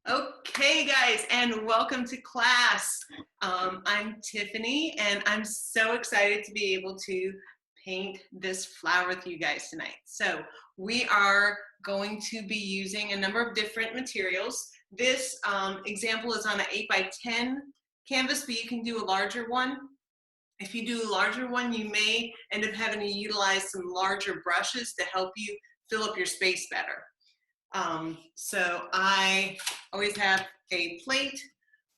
Okay, guys, and welcome to class. I'm Tiffany, and I'm so excited to be able to paint this flower with you guys tonight. So we are going to be using a number of different materials. This example is on an 8x10 canvas, but you can do a larger one. If you do a larger one, you may end up having to utilize some larger brushes to help you fill up your space better. So I always have a plate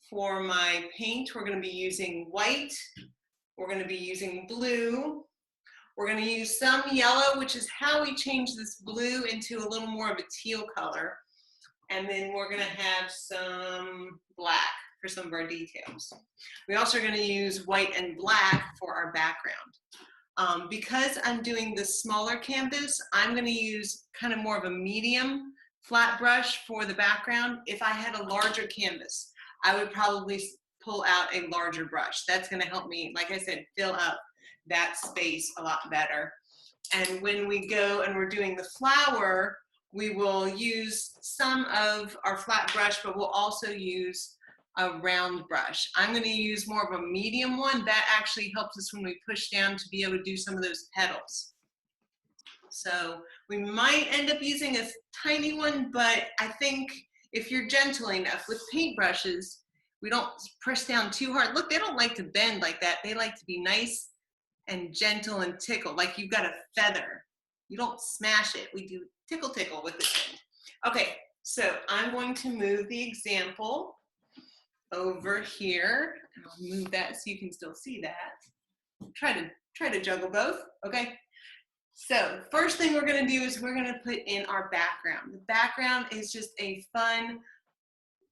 for my paint. We're going to be using white. We're going to be using blue. We're going to use some yellow, which is how we change this blue into a little more of a teal color. And then we're going to have some black for some of our details. We also are going to use white and black for our background. Because I'm doing the smaller canvas, I'm going to use kind of more of a medium flat brush for the background. If I had a larger canvas, I would probably pull out a larger brush. That's going to help me, like I said, fill up that space a lot better. And when we go and we're doing the flower, we will use some of our flat brush, but we'll also use a round brush. I'm going to use more of a medium one. That actually helps us when we push down to be able to do some of those petals. So we might end up using a tiny one, but I think if you're gentle enough with paintbrushes, we don't press down too hard. Look, they don't like to bend like that. They like to be nice and gentle and tickle, like you've got a feather. You don't smash it. We do tickle tickle with this end. Okay, so I'm going to move the example over here, and I'll move that so you can still see that. Try to juggle both, okay? So first thing we're going to do is we're going to put in our background. The background is just a fun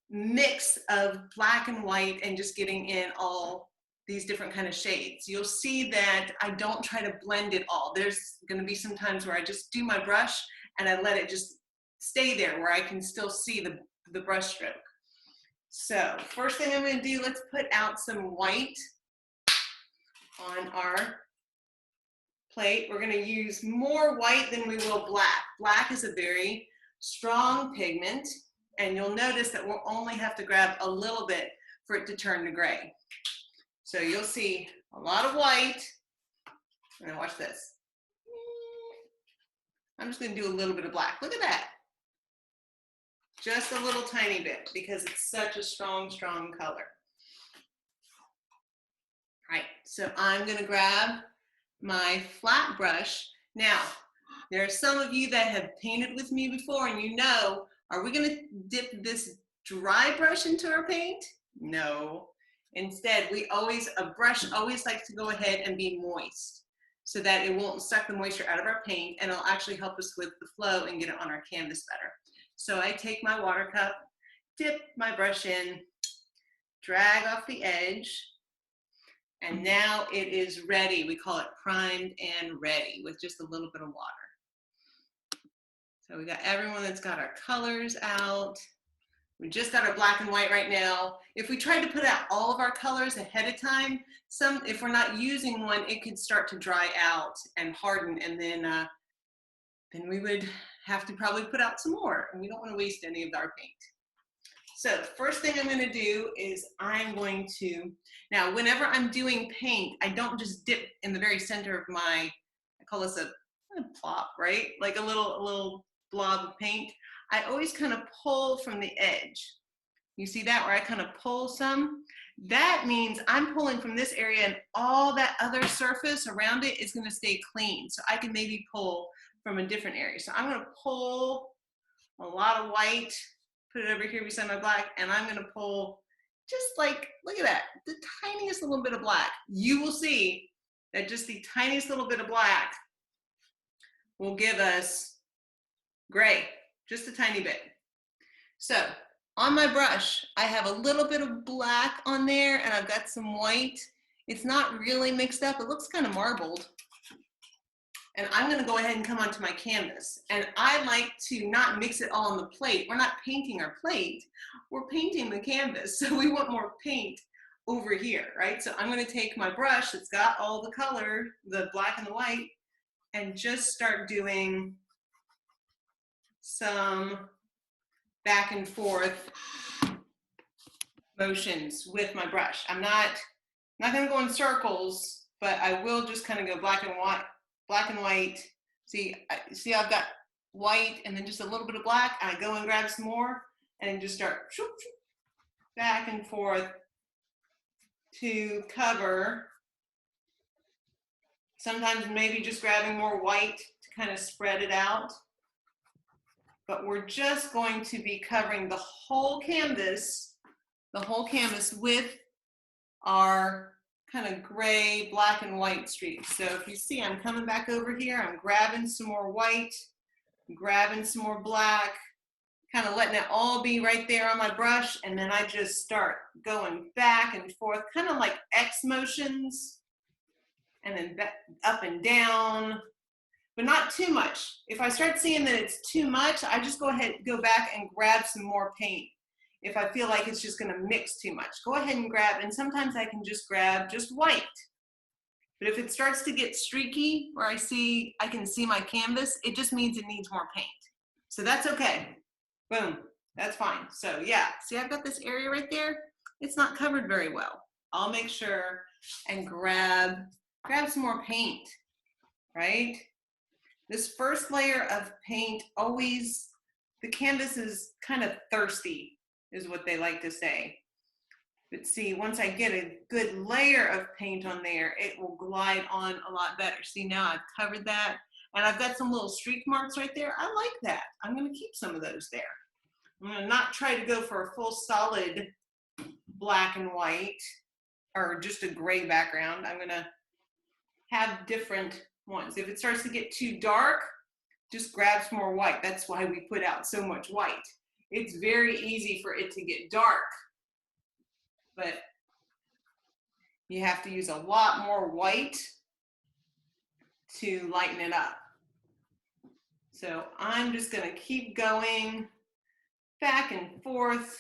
mix of black and white and just getting in all these different kind of shades. You'll see that I don't try to blend it all. There's going to be some times where I just do my brush and I let it just stay there where I can still see the brush stroke. So first thing I'm going to do, let's put out some white on our plate. We're going to use more white than we will black. Black is a very strong pigment, and you'll notice that we'll only have to grab a little bit for it to turn to gray. So you'll see a lot of white, and watch this. I'm just going to do a little bit of black. Look at that. Just a little tiny bit because it's such a strong, strong color. All right, so I'm going to grab my flat brush. Now, there are some of you that have painted with me before and you know, are we going to dip this dry brush into our paint? No. Instead, a brush always likes to go ahead and be moist so that it won't suck the moisture out of our paint and it'll actually help us with the flow and get it on our canvas better. So I take my water cup, dip my brush in, drag off the edge, and now it is ready. We call it primed and ready with just a little bit of water. So we got everyone that's got our colors out. We just got our black and white right now. If we tried to put out all of our colors ahead of time, if we're not using one, it could start to dry out and harden, and then we would have to probably put out some more, and we don't want to waste any of our paint. So the first thing I'm going to do is now whenever I'm doing paint, I don't just dip in the very center of I call this a plop, right? Like a little blob of paint. I always kind of pull from the edge. You see that where I kind of pull some? That means I'm pulling from this area and all that other surface around it is going to stay clean. So I can maybe pull from a different area. So I'm going to pull a lot of white, put it over here beside my black, and I'm going to pull just like, look at that, the tiniest little bit of black. You will see that just the tiniest little bit of black will give us gray, just a tiny bit. So on my brush, I have a little bit of black on there and I've got some white. It's not really mixed up. It looks kind of marbled. And I'm going to go ahead and come onto my canvas. And I like to not mix it all on the plate. We're not painting our plate. We're painting the canvas. So we want more paint over here, right? So I'm going to take my brush that's got all the color, the black and the white, and just start doing some back and forth motions with my brush. I'm not going to go in circles, but I will just kind of go black and white. See I've got white and then just a little bit of black. I go and grab some more and just start back and forth to cover. Sometimes maybe just grabbing more white to kind of spread it out. But we're just going to be covering the whole canvas with our kind of gray, black and white streaks. So if you see, I'm coming back over here, I'm grabbing some more white, grabbing some more black, kind of letting it all be right there on my brush, and then I just start going back and forth, kind of like X motions, and then back, up and down, but not too much. If I start seeing that it's too much, I just go back and grab some more paint. If I feel like it's just gonna mix too much, go ahead and grab, and sometimes I can just grab just white. But if it starts to get streaky, where I can see my canvas, it just means it needs more paint. So that's okay. Boom, that's fine. So yeah, see I've got this area right there, it's not covered very well. I'll make sure and grab some more paint, right? This first layer of paint always, the canvas is kind of thirsty, is what they like to say. But see, once I get a good layer of paint on there, it will glide on a lot better. See, now I've covered that, and I've got some little streak marks right there. I like that. I'm gonna keep some of those there. I'm gonna not try to go for a full solid black and white, or just a gray background. I'm gonna have different ones. If it starts to get too dark, just grab some more white. That's why we put out so much white. It's very easy for it to get dark, but you have to use a lot more white to lighten it up. So I'm just gonna keep going back and forth,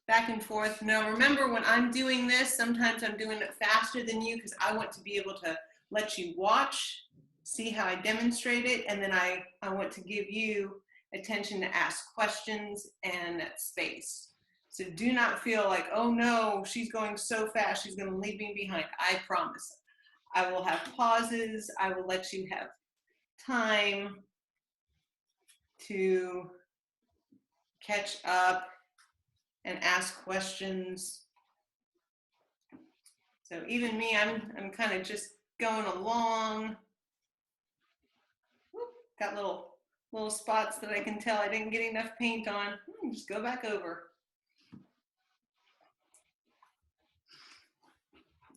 back and forth. Now remember, when I'm doing this, sometimes I'm doing it faster than you because I want to be able to let you watch, see how I demonstrate it, and then I want to give you attention to ask questions and that space. So do not feel like, oh no, she's going so fast, she's gonna leave me behind. I promise. I will have pauses, I will let you have time to catch up and ask questions. So even me, I'm kind of just going along. Whoop, got little spots that I can tell I didn't get enough paint on. Just go back over.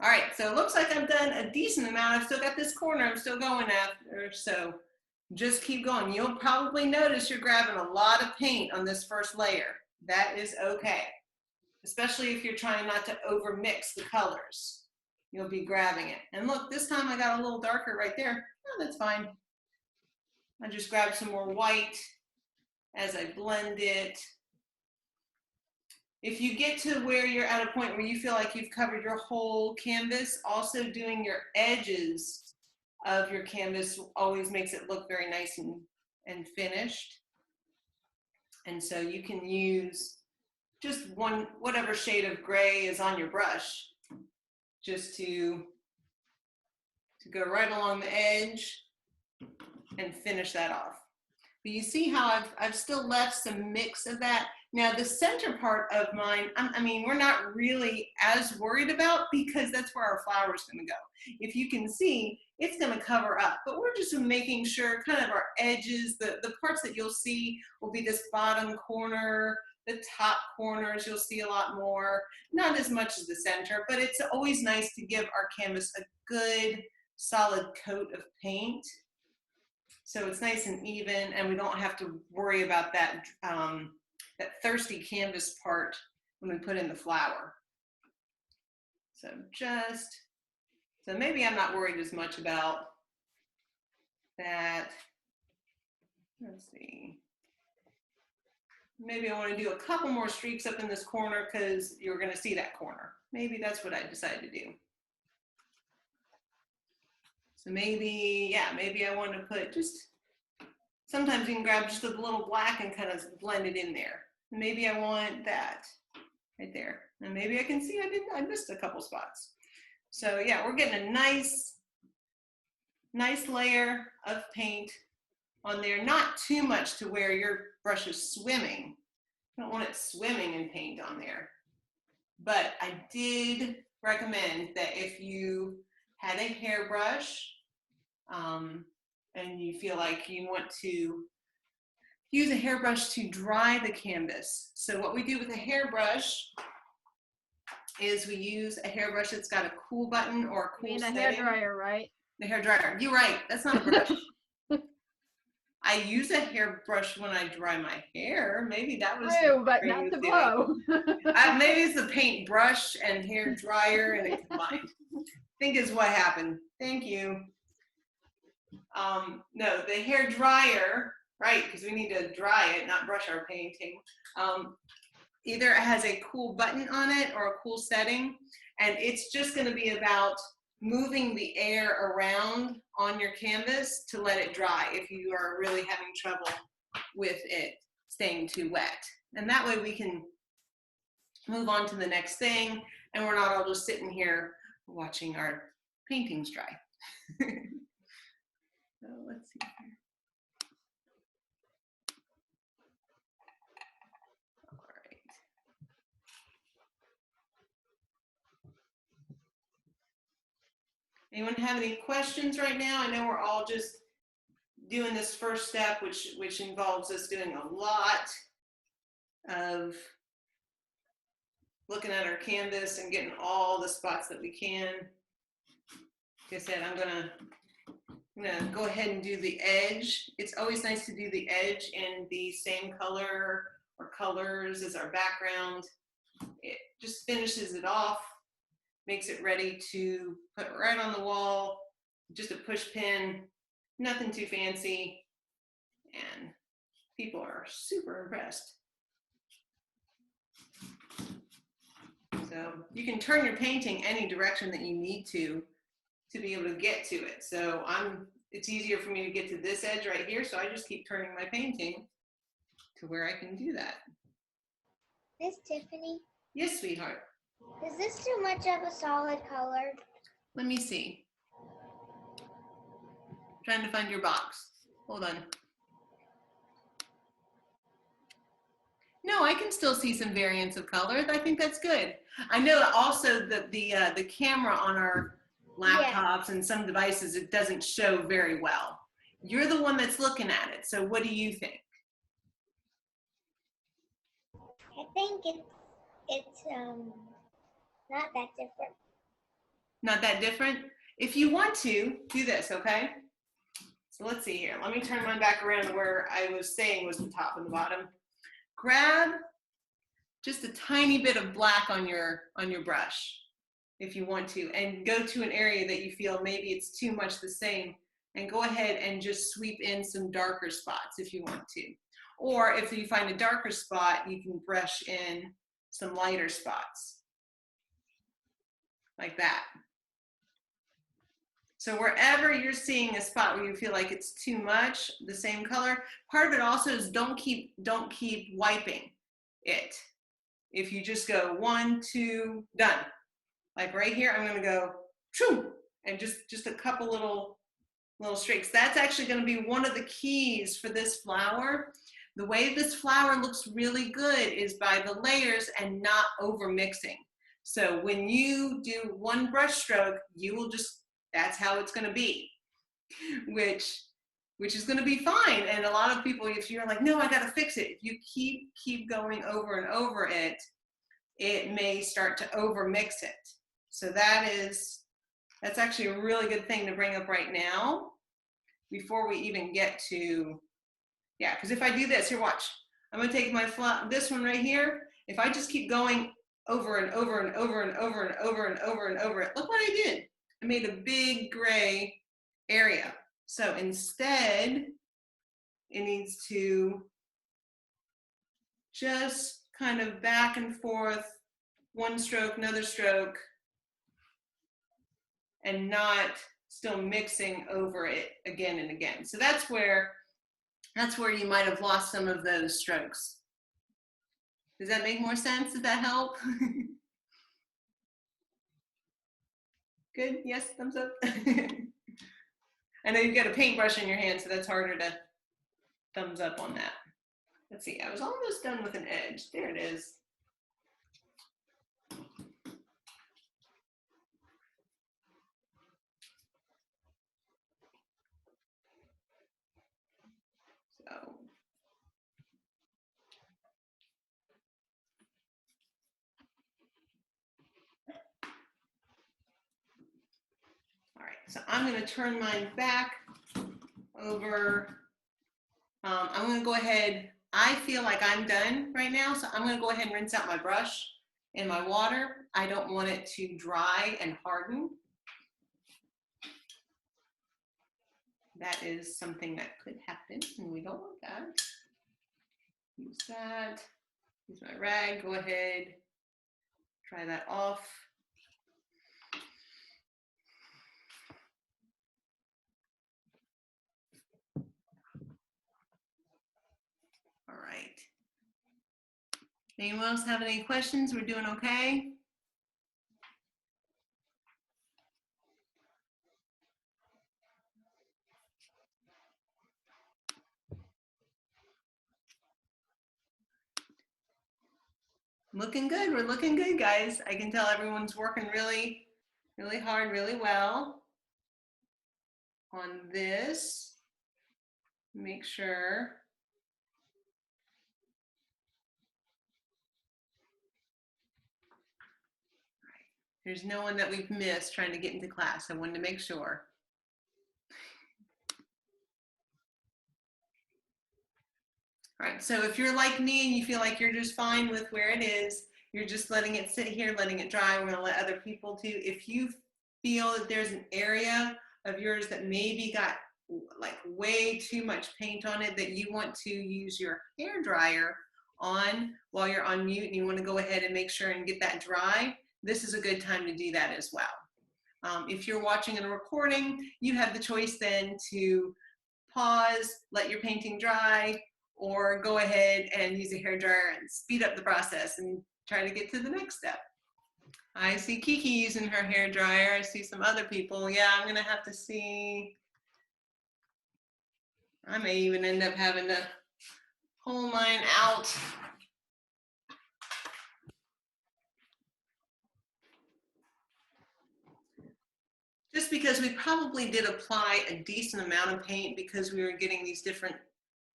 All right, so it looks like I've done a decent amount. I've still got this corner I'm still going after, so just keep going. You'll probably notice you're grabbing a lot of paint on this first layer. That is okay, especially if you're trying not to over mix the colors. You'll be grabbing it. And look, this time I got a little darker right there. Oh, that's fine. I just grab some more white as I blend it. If you get to where you're at a point where you feel like you've covered your whole canvas, also doing your edges of your canvas always makes it look very nice and finished. And so you can use just whatever shade of gray is on your brush, just to go right along the edge and finish that off. But you see how I've still left some mix of that. Now the center part of mine, I mean, we're not really as worried about because that's where our flower is gonna go. If you can see, it's gonna cover up, but we're just making sure kind of our edges, the parts that you'll see will be this bottom corner, the top corners, you'll see a lot more, not as much as the center, but it's always nice to give our canvas a good solid coat of paint. So it's nice and even, and we don't have to worry about that, that thirsty canvas part when we put in the flower. So maybe I'm not worried as much about that. Let's see. Maybe I want to do a couple more streaks up in this corner because you're going to see that corner. Maybe that's what I decide to do. So maybe, yeah, maybe I want to put just sometimes you can grab just a little black and kind of blend it in there. Maybe I want that right there. And maybe I can see I missed a couple spots. So yeah, we're getting a nice layer of paint on there. Not too much to where your brush is swimming. I don't want it swimming in paint on there. But I did recommend that if you had a hairbrush and you feel like you want to use a hairbrush to dry the canvas. So what we do with a hairbrush is we use a hairbrush that's got a cool button or a cool setting. A hair dryer, right? The hair dryer. You're right. That's not a brush. I use a hairbrush when I dry my hair. Maybe that was. Oh, but not to blow. Maybe it's the paint brush and hair dryer and it combined. I think is what happened. Thank you. No, the hair dryer, right? Because we need to dry it, not brush our painting. Either it has a cool button on it or a cool setting, and it's just going to be about moving the air around on your canvas to let it dry if you are really having trouble with it staying too wet. And that way we can move on to the next thing and we're not all just sitting here watching our paintings dry. So let's see here. All right. Anyone have any questions right now? I know we're all just doing this first step, which involves us doing a lot of looking at our canvas and getting all the spots that we can. Like I said, I'm gonna go ahead and do the edge. It's always nice to do the edge in the same color or colors as our background. It just finishes it off, makes it ready to put right on the wall, just a push pin, nothing too fancy, and people are super impressed. So you can turn your painting any direction that you need to be able to get to it. So it's easier for me to get to this edge right here, so I just keep turning my painting to where I can do that. Miss Tiffany? Yes, sweetheart. Is this too much of a solid color? Let me see. Trying to find your box. Hold on. No, I can still see some variance of color. I think that's good. I know also that the camera on our laptops and some devices, it doesn't show very well. You're the one that's looking at it. So what do you think? I think it's not that different. Not that different? If you want to, do this, okay? So let's see here. Let me turn mine back around where I was saying was the top and the bottom. Grab just a tiny bit of black on your brush if you want to, and go to an area that you feel maybe it's too much the same, and go ahead and just sweep in some darker spots if you want to. Or if you find a darker spot, you can brush in some lighter spots like that. So wherever you're seeing a spot where you feel like it's too much, the same color, part of it also is don't keep wiping it. If you just go 1, 2, done. Like right here, I'm gonna go, shoo, and just a couple little streaks. That's actually gonna be one of the keys for this flower. The way this flower looks really good is by the layers and not over mixing. So when you do one brush stroke, you will just, that's how it's going to be, which is going to be fine. And a lot of people, if you're like, no, I got to fix it, if you keep going over and over it, it may start to over mix it. So that's actually a really good thing to bring up right now before we even get to, yeah, because if I do this, here, watch, I'm going to take this one right here. If I just keep going over and over and over and over and over and over and over it, look what I did. I made a big gray area. So instead, it needs to just kind of back and forth, one stroke, another stroke, and not still mixing over it again and again. So that's where That's where you might have lost some of those strokes. Does that make more sense? Does that help? Good, yes, thumbs up. I know you've got a paintbrush in your hand, so that's harder to thumbs up on that. Let's see, I was almost done with an edge. There it is. So. All right, so I'm going to turn mine back over. I'm going to go ahead. I feel like I'm done right now, so I'm going to go ahead and rinse out my brush in my water. I don't want it to dry and harden. That is something that could happen, and we don't want that. Use that. Use my rag. Go ahead. Dry that off. All right. Anyone else have any questions? We're doing okay? Looking good. We're looking good, guys. I can tell everyone's working really, really hard, really well on this. Make sure. There's no one that we've missed trying to get into class. I wanted to make sure. All right, so if you're like me and you feel like you're just fine with where it is, you're just letting it sit here, letting it dry. We're gonna let other people do. If you feel that there's an area of yours that maybe got like way too much paint on it that you want to use your hair dryer on while you're on mute and you want to go ahead and make sure and get that dry, this is a good time to do that as well. If you're watching a recording, you have the choice then to pause, let your painting dry, or go ahead and use a hair dryer and speed up the process and try to get to the next step. I see Kiki using her hair dryer. I see some other people. Yeah, I'm gonna have to see. I may even end up having to pull mine out. Just because we probably did apply a decent amount of paint because we were getting these different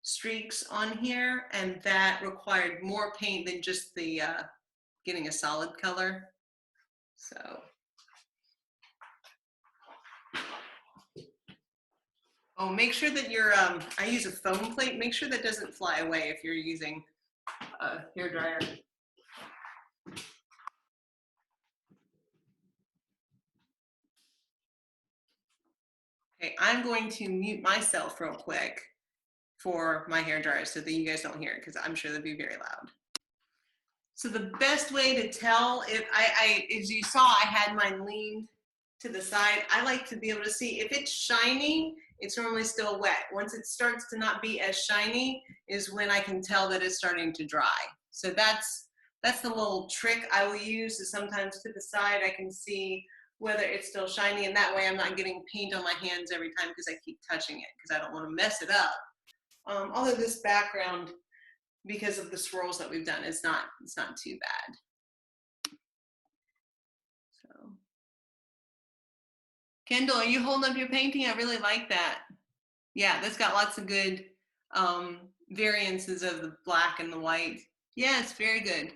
streaks on here, and that required more paint than just the getting a solid color. So. Oh, make sure that your, I use a foam plate, make sure that doesn't fly away if you're using a hair dryer. Okay, I'm going to mute myself real quick for my hair dryer so that you guys don't hear it, because I'm sure that'd be very loud. So the best way to tell if as you saw, I had mine leaned to the side. I like to be able to see if it's shiny, it's normally still wet. Once it starts to not be as shiny is when I can tell that it's starting to dry. So that's the little trick I will use, is sometimes to the side I can see whether it's still shiny, and that way I'm not getting paint on my hands every time because I keep touching it, because I don't want to mess it up. Although this background, because of the swirls that we've done, it's not too bad. So, Kendall, are you holding up your painting? I really like that. Yeah, that's got lots of good variances of the black and the white. Yeah, it's very good.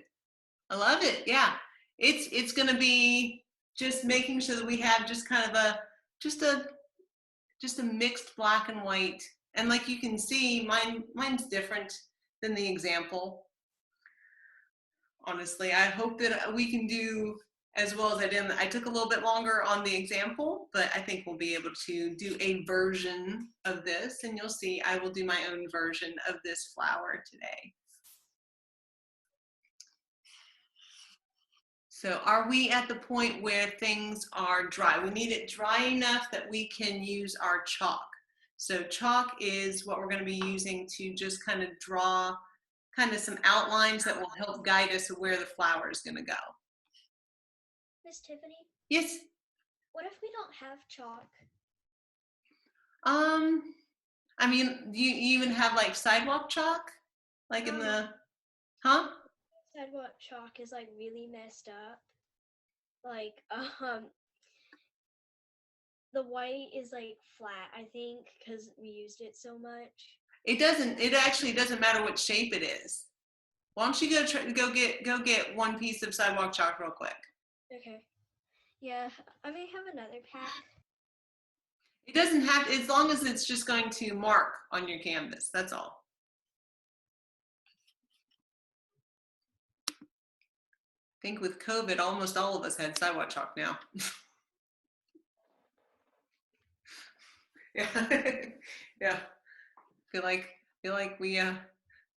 I love it. Yeah, it's going to be just making sure that we have just kind of just a mixed black and white. And like you can see, mine's different than the example. Honestly, I hope that we can do as well as I did. I took a little bit longer on the example, but I think we'll be able to do a version of this, and you'll see I will do my own version of this flower today. So are we at the point where things are dry? We need it dry enough that we can use our chalk. So chalk is what we're going to be using to just kind of draw kind of some outlines that will help guide us to where the flower is going to go. Miss Tiffany, Yes. what if we don't have chalk? I mean, do you even have like sidewalk chalk? Like in the, huh? Sidewalk chalk is like really messed up. Like, the white is like flat, I think, because we used it so much. It actually doesn't matter what shape it is. Why don't you go get one piece of sidewalk chalk real quick? Okay. Yeah, I may have another pack. It doesn't have, as long as it's just going to mark on your canvas, that's all. I think with COVID, almost all of us had sidewalk chalk now. Yeah, yeah. Feel like we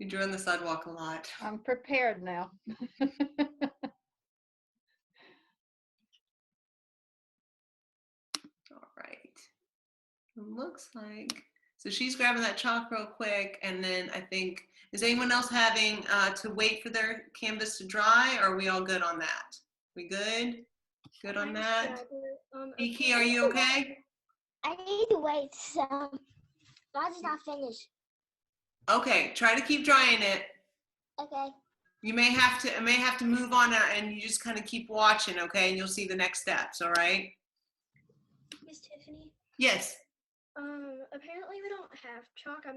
drew on the sidewalk a lot. I'm prepared now. All right. It looks like, so she's grabbing that chalk real quick, and then I think, is anyone else having to wait for their canvas to dry, or are we all good on that? We good? Good on that? Iki, are you okay? I need to wait some. Mine's not finished. Okay, try to keep drying it. Okay. You may have to move on and you just kind of keep watching, okay? And you'll see the next steps, all right? Miss Tiffany, Yes. apparently we don't have chalk. I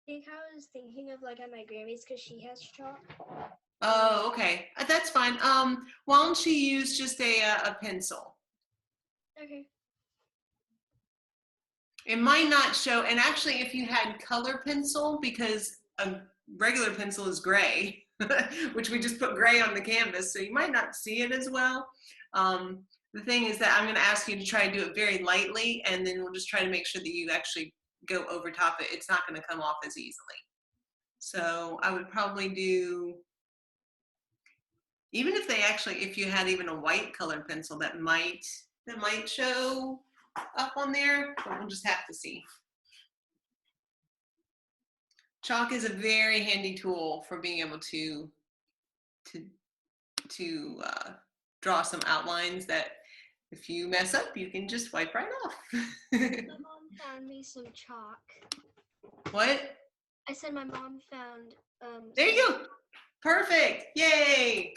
think I was thinking of like at my Grammy's because she has chalk. Oh, okay. That's fine. Why don't you use just a pencil? Okay. It might not show, and actually if you had color pencil, because a regular pencil is gray, which we just put gray on the canvas, so you might not see it as well. The thing is that I'm going to ask you to try to do it very lightly, and then we'll just try to make sure that you actually go over top it. It's not going to come off as easily. So I would probably do, even if if you had even a white colored pencil, that might show up on there, but we'll just have to see. Chalk is a very handy tool for being able to draw some outlines that if you mess up, you can just wipe right off. My mom found me some chalk. What? I said my mom found. There you go. Perfect. Yay.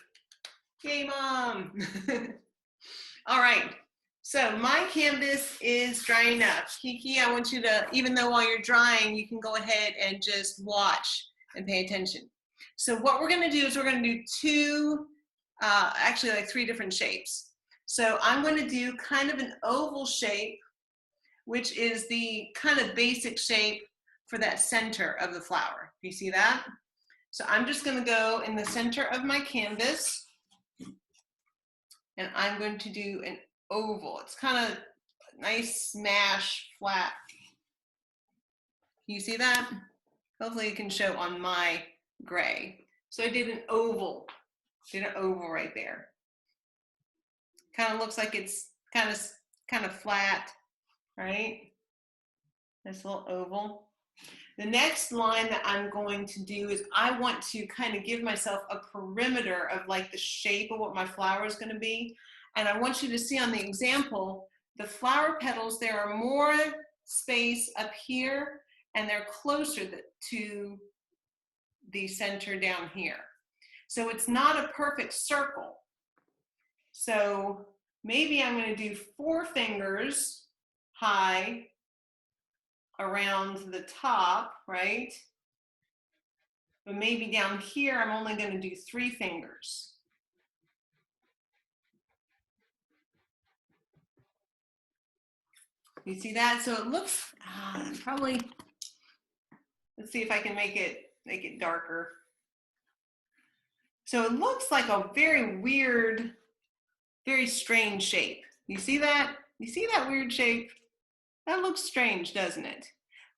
Yay, Mom. All right. So my canvas is drying up. Kiki, I want you to, even though while you're drying, you can go ahead and just watch and pay attention. So what we're going to do is we're going to do two, actually like three different shapes. So I'm going to do kind of an oval shape, which is the kind of basic shape for that center of the flower. Do you see that? So I'm just going to go in the center of my canvas, and I'm going to do an oval. It's kind of nice, smash, flat. Can you see that? Hopefully it can show on my gray. So I did an oval right there. Kind of looks like it's kind of flat, right? This little oval. The next line that I'm going to do is I want to kind of give myself a perimeter of like the shape of what my flower is going to be. And I want you to see on the example, the flower petals, there are more space up here and they're closer to the center down here. So it's not a perfect circle. So maybe I'm going to do 4 fingers high around the top, right? But maybe down here, I'm only going to do 3 fingers. You see that? So it looks probably, let's see if I can make it darker. So it looks like a very weird, very strange shape. You see that? You see that weird shape? That looks strange, doesn't it?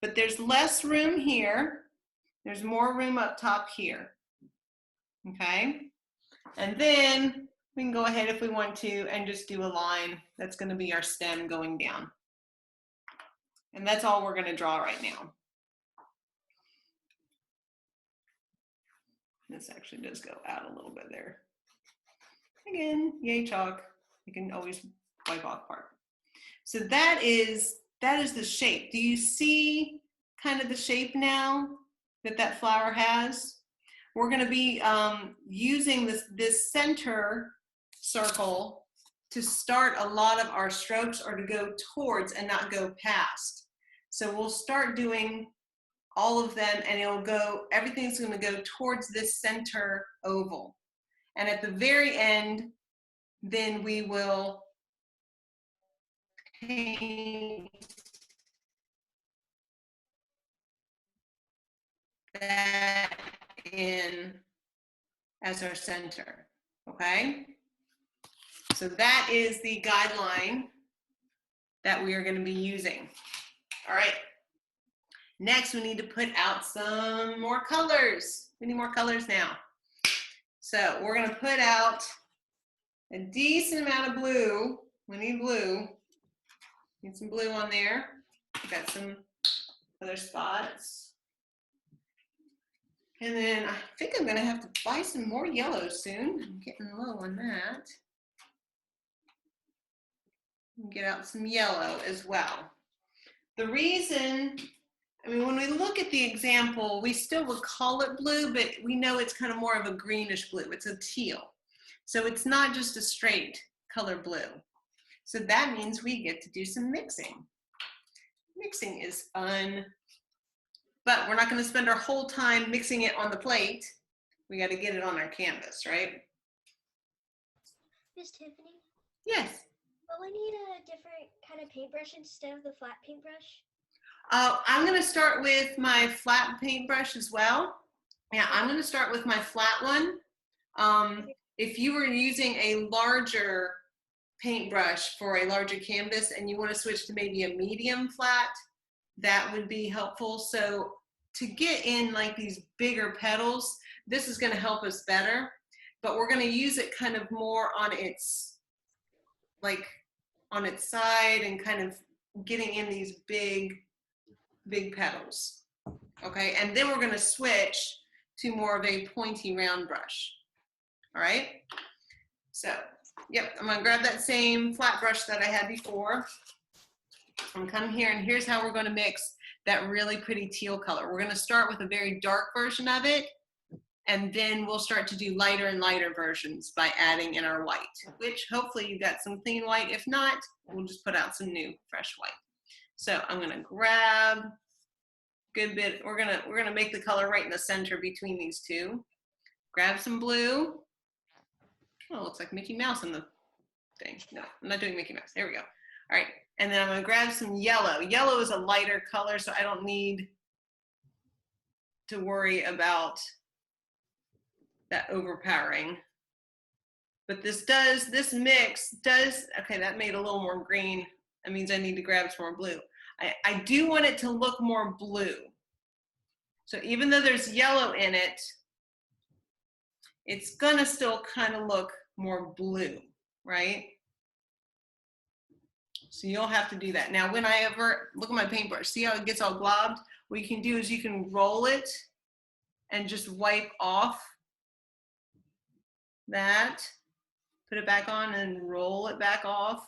But there's less room here. There's more room up top here. Okay? And then we can go ahead if we want to and just do a line. That's going to be our stem going down. And that's all we're gonna draw right now. This actually does go out a little bit there. Again, yay chalk. You can always wipe off part. So that is the shape. Do you see kind of the shape now that that flower has? We're going to be using this center circle to start a lot of our strokes, or to go towards and not go past. So we'll start doing all of them, and everything's going to go towards this center oval. And at the very end, then we will paint that in as our center, okay? So that is the guideline that we are going to be using. All right. Next, we need to put out some more colors. We need more colors now. So we're going to put out a decent amount of blue. We need blue. Need some blue on there. We got some other spots. And then I think I'm going to have to buy some more yellow soon. I'm getting low on that. Get out some yellow as well. The reason, I mean, when we look at the example, we still would call it blue, but we know it's kind of more of a greenish blue. It's a teal. So it's not just a straight color blue. So that means we get to do some mixing. Mixing is fun, but we're not going to spend our whole time mixing it on the plate. We got to get it on our canvas, right? Miss Tiffany? Yes. Will I need a different kind of paintbrush instead of the flat paintbrush? I'm going to start with my flat paintbrush as well. Yeah, I'm going to start with my flat one. If you were using a larger paintbrush for a larger canvas and you want to switch to maybe a medium flat, that would be helpful. So to get in like these bigger petals, this is going to help us better, but we're going to use it kind of more on its, like on its side, and kind of getting in these big petals. Okay, and then we're going to switch to more of a pointy round brush. All right, so yep, I'm going to grab that same flat brush that I had before. I'm going to come here, and here's how we're going to mix that really pretty teal color. We're going to start with a very dark version of it, and then we'll start to do lighter and lighter versions by adding in our white, which hopefully you got some clean white. If not, we'll just put out some new fresh white. So I'm going to grab a good bit. We're going to make the color right in the center between these two. Grab some blue. Oh, it looks like Mickey Mouse in the thing. No, I'm not doing Mickey Mouse. There we go. All right, and then I'm going to grab some yellow. Yellow is a lighter color, so I don't need to worry about that overpowering. But this mix does, okay, that made a little more green. That means I need to grab some more blue. I do want it to look more blue. So even though there's yellow in it, it's gonna still kind of look more blue, right? So you'll have to do that. Now, when I ever look at my paintbrush, see how it gets all globbed? What you can do is you can roll it and just wipe off that, put it back on and roll it back off.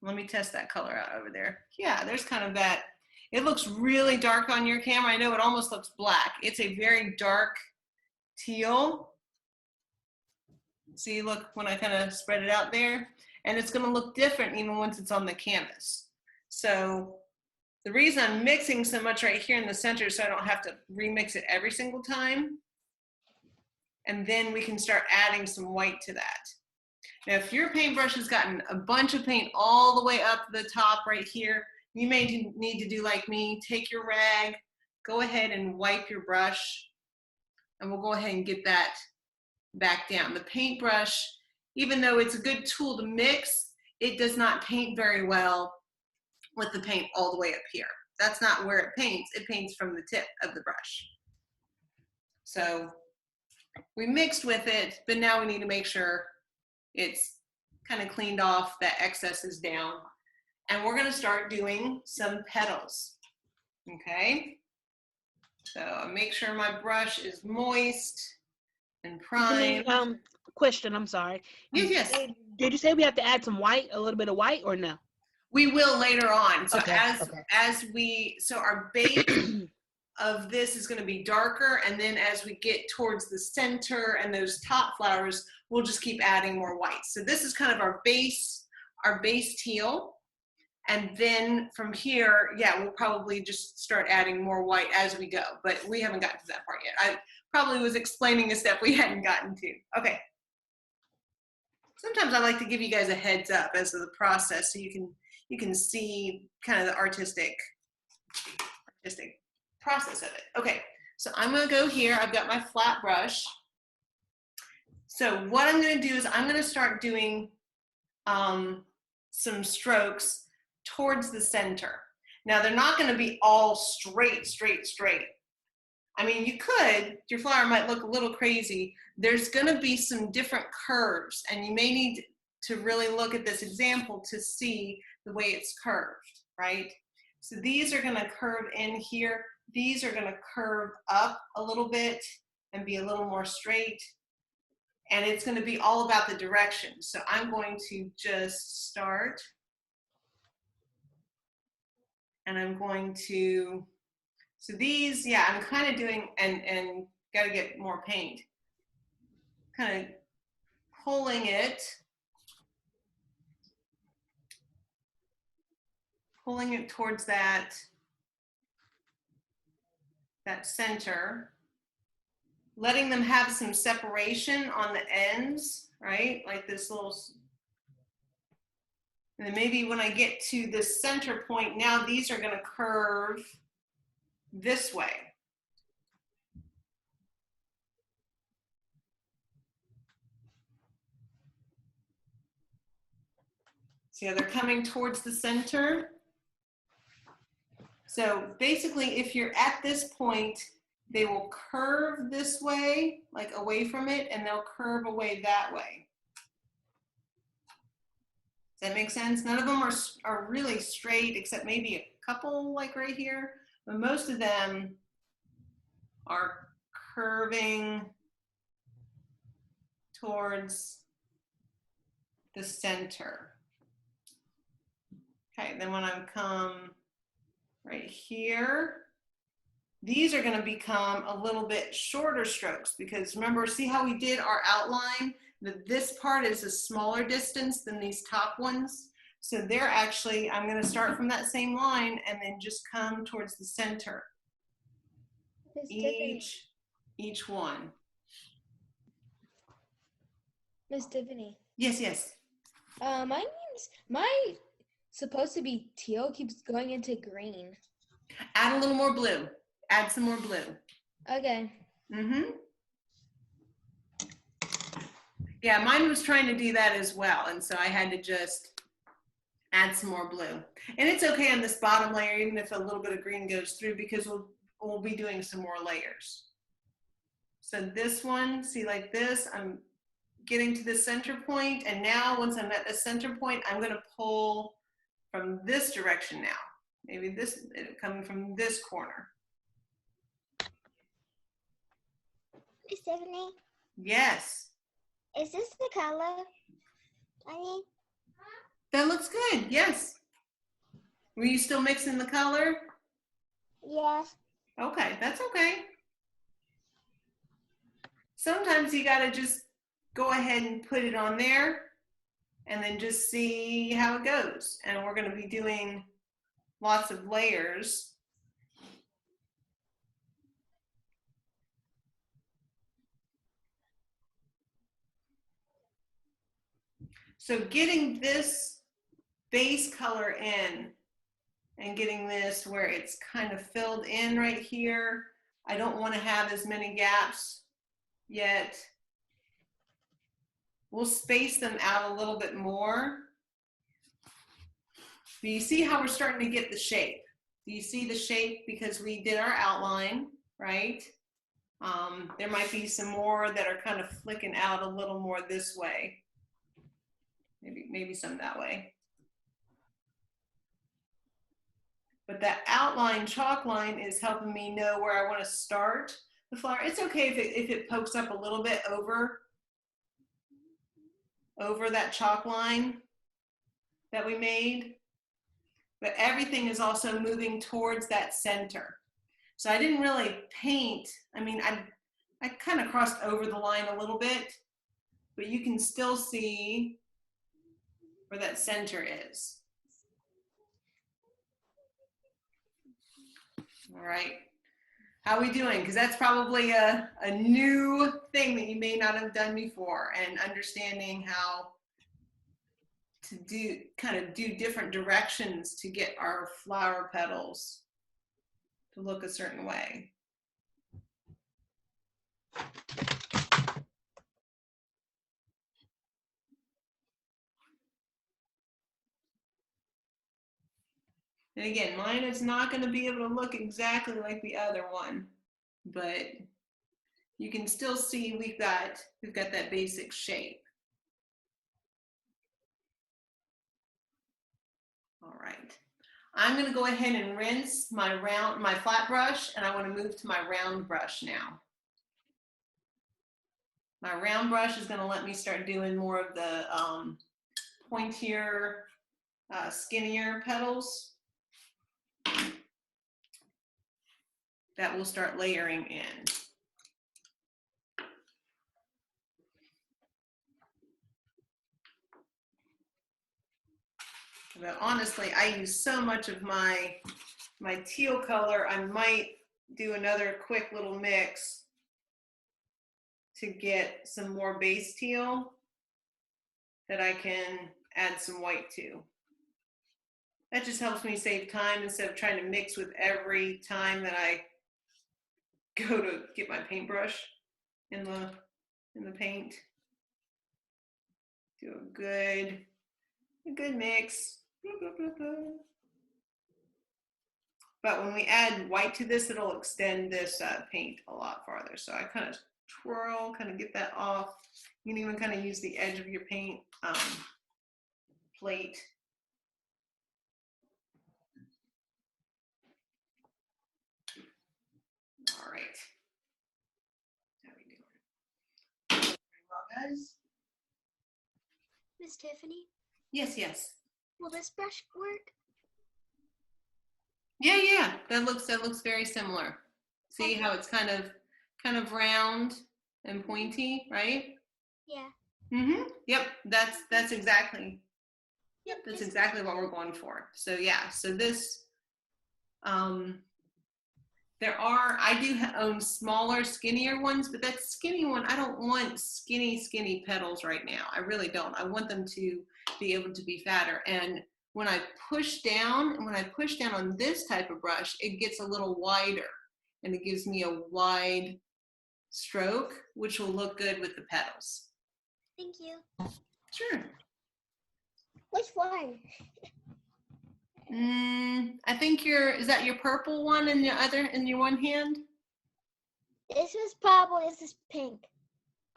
Let me test that color out over there. Yeah, there's kind of that. It looks really dark on your camera. I know it almost looks black. It's a very dark teal. See, look, when I kind of spread it out there, and it's going to look different even once it's on the canvas. So the reason I'm mixing so much right here in the center is so I don't have to remix it every single time. And then we can start adding some white to that. Now, if your paintbrush has gotten a bunch of paint all the way up the top right here, you may need to do like me, take your rag, go ahead and wipe your brush, and we'll go ahead and get that back down. The paintbrush, even though it's a good tool to mix, it does not paint very well with the paint all the way up here. That's not where it paints from the tip of the brush. So we mixed with it, but now we need to make sure it's kind of cleaned off, that excess is down. and we're gonna start doing some petals, okay? So make sure my brush is moist and primed. Question, I'm sorry. Yes, yes. Did you say we have to add some white, a little bit of white, or no? We will later on. So Okay, so our base of this is going to be darker, and then as we get towards the center and those top flowers, we'll just keep adding more white. So this is kind of our base teal. And then from here, yeah, we'll probably just start adding more white as we go, but we haven't gotten to that part yet. I probably was explaining a step we hadn't gotten to. Okay. Sometimes I like to give you guys a heads up as to the process so you can see kind of the artistic process of it. Okay, so I'm gonna go here. I've got my flat brush. So what I'm gonna do is I'm gonna start doing some strokes towards the center. Now they're not gonna be all straight. I mean, you could, your flower might look a little crazy. There's gonna be some different curves, and you may need to really look at this example to see the way it's curved, right? So these are gonna curve in here. These are gonna curve up a little bit and be a little more straight. And it's gonna be all about the direction. So I'm going to just start. And I'm going to, so these, yeah, I'm kind of doing, and got to get more paint. Kind of pulling it towards that center, letting them have some separation on the ends, right? Like this little, and then maybe when I get to the center point, now these are gonna curve this way. See how they're coming towards the center? So basically, if you're at this point, they will curve this way, like away from it, and they'll curve away that way. Does that make sense? None of them are really straight, except maybe a couple like right here, but most of them are curving towards the center. Okay, then when I come right here, these are going to become a little bit shorter strokes because remember, see how we did our outline? That this part is a smaller distance than these top ones. So they're actually, I'm going to start from that same line and then just come towards the center. Each one. Miss Tiffany. Yes, yes. My supposed to be teal keeps going into green. Add a little more blue. Add some more blue. Okay. Mm-hmm. Yeah, mine was trying to do that as well, and so I had to just add some more blue. And it's okay on this bottom layer, even if a little bit of green goes through, because we'll be doing some more layers. So this one, see like this, I'm getting to the center point, and now once I'm at the center point, I'm gonna pull from this direction now. Maybe this, coming from this corner. Miss Tiffany, Yes. is this the color? That looks good, yes. Were you still mixing the color? Yes. Okay, that's okay. Sometimes you gotta just go ahead and put it on there and then just see how it goes. And we're gonna be doing lots of layers. So getting this base color in and getting this where it's kind of filled in right here. I don't want to have as many gaps yet. We'll space them out a little bit more. Do you see how we're starting to get the shape? Do you see the shape because we did our outline, right? There might be some more that are kind of flicking out a little more this way. Maybe some that way. But that outline chalk line is helping me know where I want to start the flower. It's okay if it pokes up a little bit over that chalk line that we made. But everything is also moving towards that center. So I didn't really paint. I mean, I kind of crossed over the line a little bit, but you can still see where that center is. All right. How are we doing? Because that's probably a new thing that you may not have done before, and understanding how to do different directions to get our flower petals to look a certain way. And again, mine is not going to be able to look exactly like the other one, but you can still see we've got that basic shape. All right. I'm going to go ahead and rinse my flat brush, and I want to move to my round brush now. My round brush is going to let me start doing more of the pointier, skinnier petals that we'll start layering in. But honestly, I use so much of my teal color, I might do another quick little mix to get some more base teal that I can add some white to. That just helps me save time instead of trying to mix with every time that I go to get my paintbrush in the paint. Do a good mix. But when we add white to this, it'll extend this paint a lot farther. So I kind of twirl, kind of get that off. You can even kind of use the edge of your paint plate. All right. How are we doing? Very well, guys. Miss Tiffany, Yes, yes. will this brush work? Yeah. That looks very similar. See how it's kind of round and pointy, right? Yeah. Yep. That's exactly. Yep. That's exactly what we're going for. So yeah. So this, I do own smaller, skinnier ones, but that skinny one, I don't want skinny petals right now. I really don't. I want them to be able to be fatter. And when I push down on this type of brush, it gets a little wider and it gives me a wide stroke, which will look good with the petals. Thank you. Sure. Which one? I think is that your purple one in your one hand? This is purple. This is pink.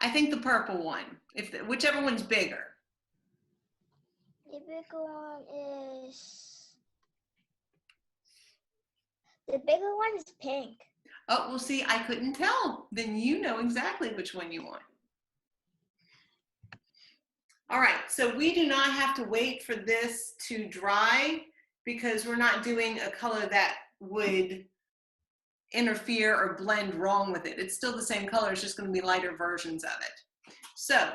I think the purple one, whichever one's bigger. The bigger one is. The bigger one is pink. Oh, well, see, I couldn't tell. Then you know exactly which one you want. All right, so we do not have to wait for this to dry because we're not doing a color that would interfere or blend wrong with it. It's still the same color, it's just going to be lighter versions of it. So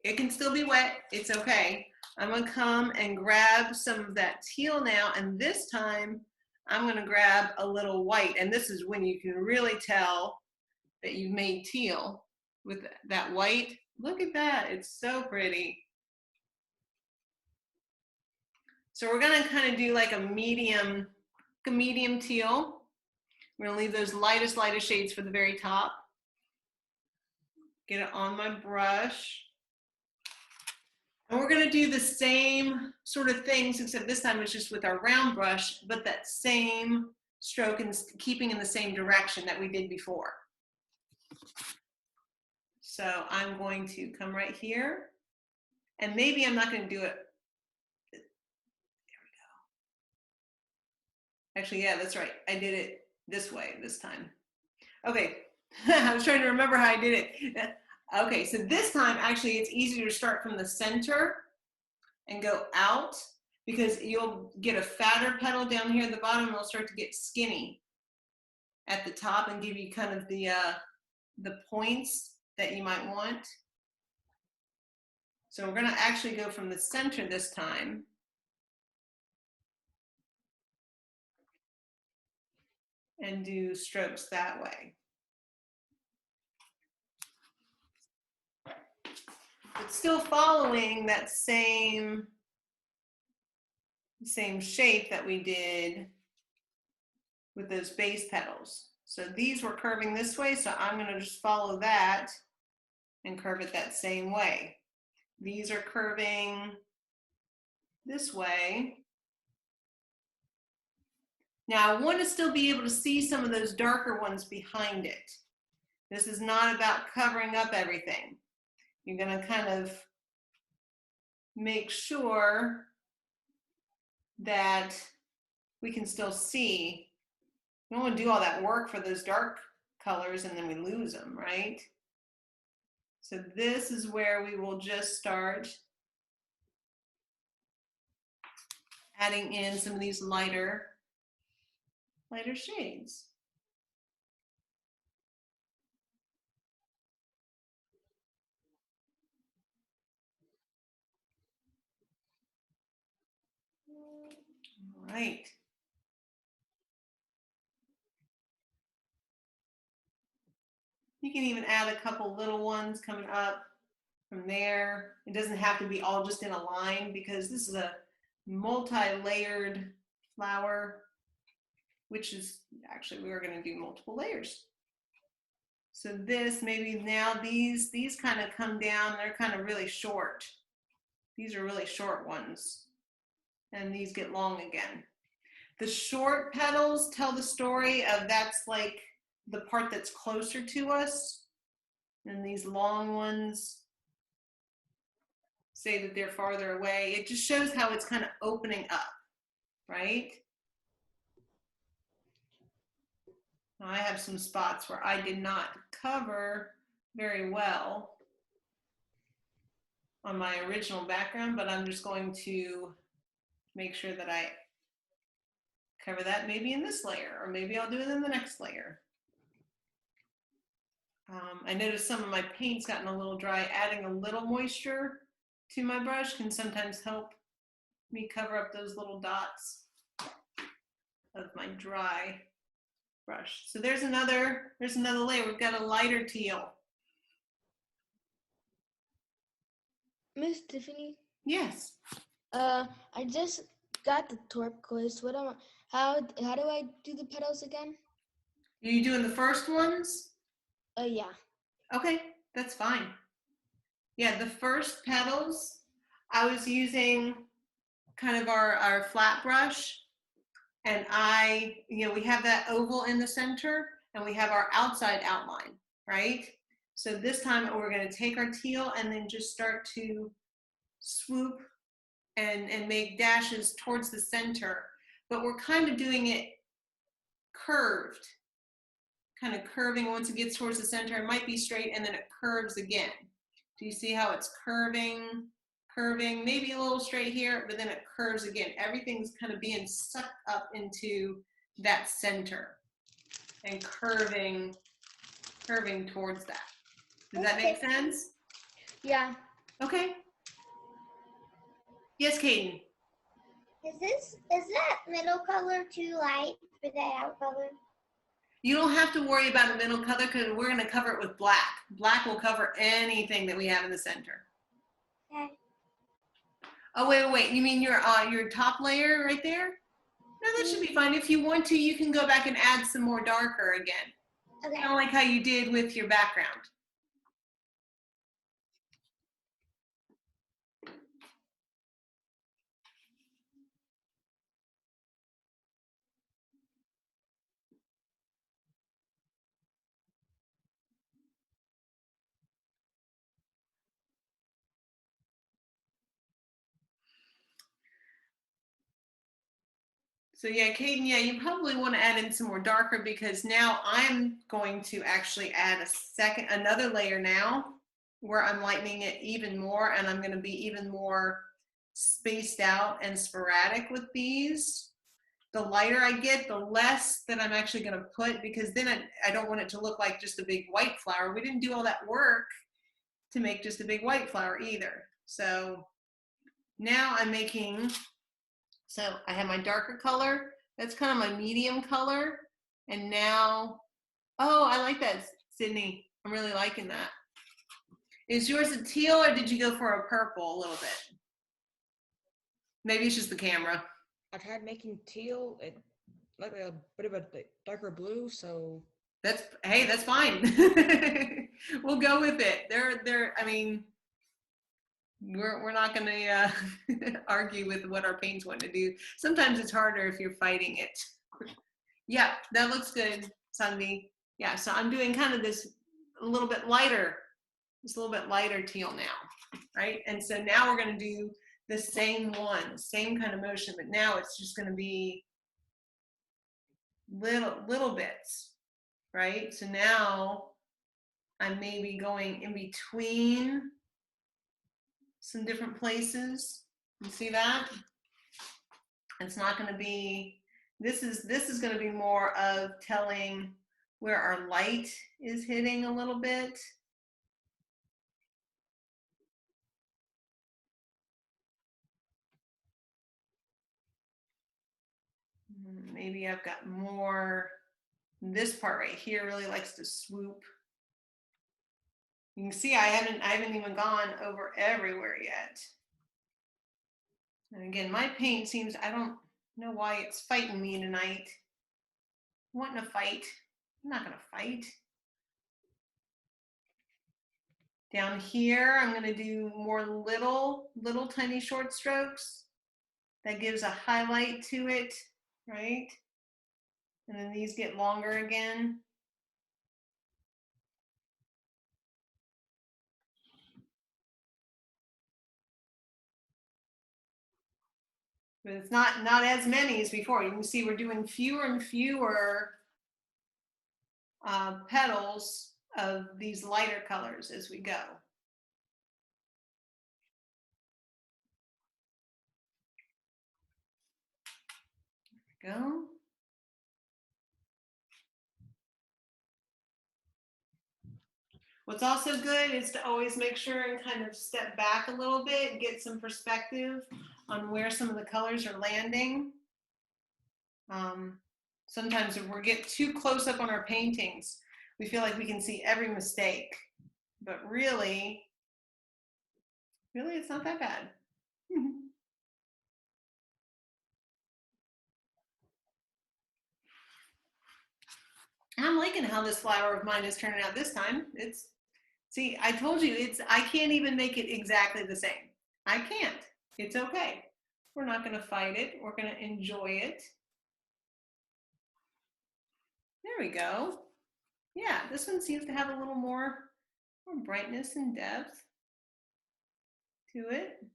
it can still be wet, it's okay. I'm going to come and grab some of that teal now, and this time I'm going to grab a little white, and this is when you can really tell that you've made teal with that white. Look at that, it's so pretty. So we're going to kind of do like a medium teal. We're going to leave those lightest shades for the very top. Get it on my brush. And we're going to do the same sort of things, except this time it's just with our round brush, but that same stroke and keeping in the same direction that we did before. So I'm going to come right here, and maybe I'm not going to do it. There we Actually, yeah, that's right. I did it this way this time. Okay, I was trying to remember how I did it. Okay, so this time, actually, it's easier to start from the center and go out because you'll get a fatter petal down here at the bottom and it'll start to get skinny at the top and give you kind of the points that you might want. So we're going to actually go from the center this time. And do strokes that way. But still following that same shape that we did with those base petals. So these were curving this way, so I'm going to just follow that and curve it that same way. These are curving this way. Now I want to still be able to see some of those darker ones behind it. This is not about covering up everything. You're going to kind of make sure that we can still see. We don't want to do all that work for those dark colors and then we lose them, right? So this is where we will just start adding in some of these lighter shades. All right. You can even add a couple little ones coming up from there. It doesn't have to be all just in a line because this is a multi-layered flower, which is actually we are going to do multiple layers. So this, maybe now these kind of come down, they're kind of really short. These are really short ones. And these get long again. The short petals tell the story of that's like the part that's closer to us. And these long ones say that they're farther away. It just shows how it's kind of opening up, right? Now I have some spots where I did not cover very well on my original background, but I'm just going to make sure that I cover that maybe in this layer, or maybe I'll do it in the next layer. I noticed some of my paint's gotten a little dry. Adding a little moisture to my brush can sometimes help me cover up those little dots of my dry brush. So there's another layer. We've got a lighter teal. Miss Tiffany. Yes. I just got the turquoise. How do I do the petals again? Are you doing the first ones? Yeah. Okay, that's fine. Yeah, the first petals, I was using kind of our flat brush, and we have that oval in the center, and we have our outside outline, right? So this time we're going to take our teal and then just start to swoop and make dashes towards the center, but we're kind of doing it curved, kind of curving. Once it gets towards the center, it might be straight and then it curves again. Do you see how it's curving, maybe a little straight here, but then it curves again. Everything's kind of being sucked up into that center and curving towards that. Does that make sense? Yeah. Okay. Yes, Kaden. Is that middle color too light for the out color? You don't have to worry about the middle color because we're going to cover it with black. Black will cover anything that we have in the center. Okay. Oh, wait. You mean your top layer right there? No, that should be fine. If you want to, you can go back and add some more darker again. Okay. Kind of like how you did with your background. So yeah, Caden, yeah, you probably want to add in some more darker because now I'm going to actually add another layer now where I'm lightening it even more, and I'm going to be even more spaced out and sporadic with these. The lighter I get, the less that I'm actually going to put, because then I don't want it to look like just a big white flower. We didn't do all that work to make just a big white flower either. So now I'm making, so I have my darker color. That's kind of my medium color. And now, oh, I like that, Sydney. I'm really liking that. Is yours a teal or did you go for a purple a little bit? Maybe it's just the camera. I tried making teal. It like a bit of a darker blue, so That's, hey, that's fine. We'll go with it. I mean, we're not going to argue with what our paints want to do. Sometimes it's harder if you're fighting it. Yeah, that looks good, Sanvi. Yeah, so I'm doing kind of this a little bit lighter, just a little bit lighter teal now, right? And so now we're going to do the same one, same kind of motion, but now it's just going to be little bits, right? So now I'm maybe going in between some different places. You see that? It's not going to be, this is going to be more of telling where our light is hitting a little bit. Maybe I've got more, this part right here really likes to swoop. You can see I haven't even gone over everywhere yet. And again, my paint seems, I don't know why it's fighting me tonight. Wanting to fight. I'm not gonna fight. Down here, I'm gonna do more little tiny short strokes. That gives a highlight to it, right? And then these get longer again. But it's not as many as before. You can see we're doing fewer and fewer petals of these lighter colors as we go. There we go. What's also good is to always make sure and kind of step back a little bit and get some perspective on where some of the colors are landing. Sometimes if we get too close up on our paintings, we feel like we can see every mistake, but really it's not that bad. I'm liking how this flower of mine is turning out this time. See, I told you, I can't even make it exactly the same. I can't. It's okay. We're not going to fight it. We're going to enjoy it. There we go. Yeah, this one seems to have a little more brightness and depth to it.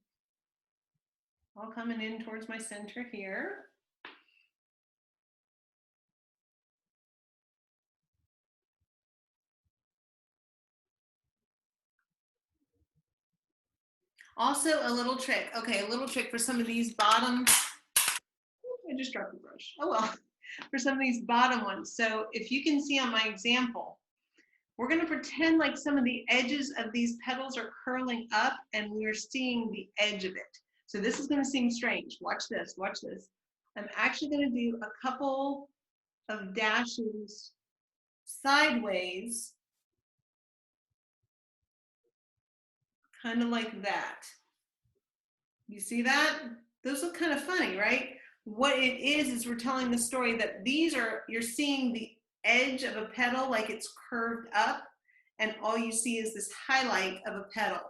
All coming in towards my center here. Also a little trick. Okay, a little trick for some of these bottom. I just dropped the brush. Oh well. For some of these bottom ones. So if you can see on my example, we're going to pretend like some of the edges of these petals are curling up and we're seeing the edge of it. So this is going to seem strange. Watch this, watch this. I'm actually going to do a couple of dashes sideways, kind of like that. You see that? Those look kind of funny, right? What it is we're telling the story that you're seeing the edge of a petal like it's curved up, and all you see is this highlight of a petal.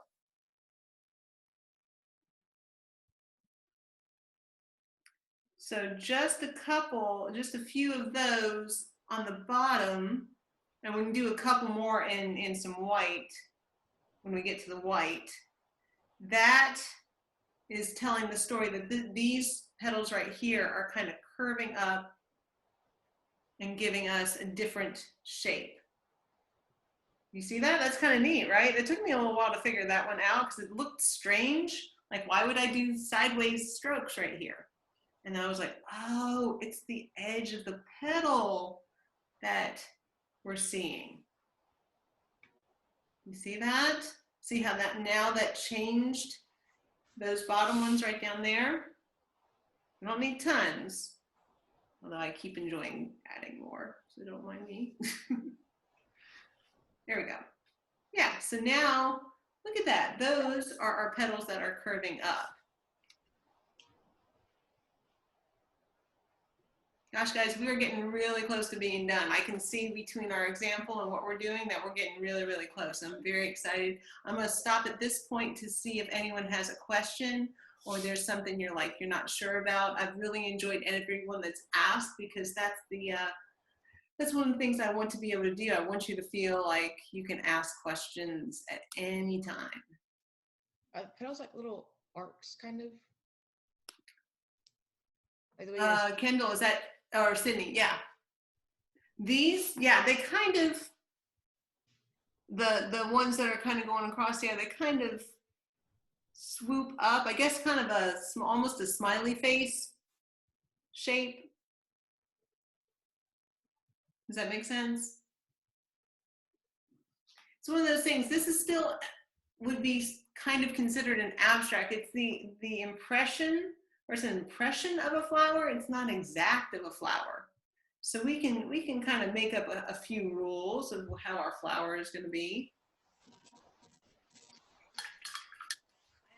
So just a few of those on the bottom, and we can do a couple more in some white when we get to the white. That is telling the story that these petals right here are kind of curving up and giving us a different shape. You see that? That's kind of neat, right? It took me a little while to figure that one out because it looked strange. Like, why would I do sideways strokes right here? And I was like, oh, it's the edge of the petal that we're seeing. You see that? See how that now that changed those bottom ones right down there? I don't need tons, although I keep enjoying adding more, so don't mind me. There we go. Yeah, so now look at that. Those are our petals that are curving up. Gosh, guys, we are getting really close to being done. I can see between our example and what we're doing that we're getting really, really close. I'm very excited. I'm going to stop at this point to see if anyone has a question or there's something you're not sure about. I've really enjoyed everyone that's asked because that's one of the things I want to be able to do. I want you to feel like you can ask questions at any time. Petals like little arcs, kind of. Like the way Kendall, is that, or Sydney? Yeah. These, yeah, they kind of, the ones that are kind of going across here, they kind of swoop up. I guess kind of almost a smiley face shape. Does that make sense? It's one of those things. This is still would be kind of considered an abstract. It's the impression, or it's an impression of a flower. It's not exact of a flower. So we can kind of make up a few rules of how our flower is going to be.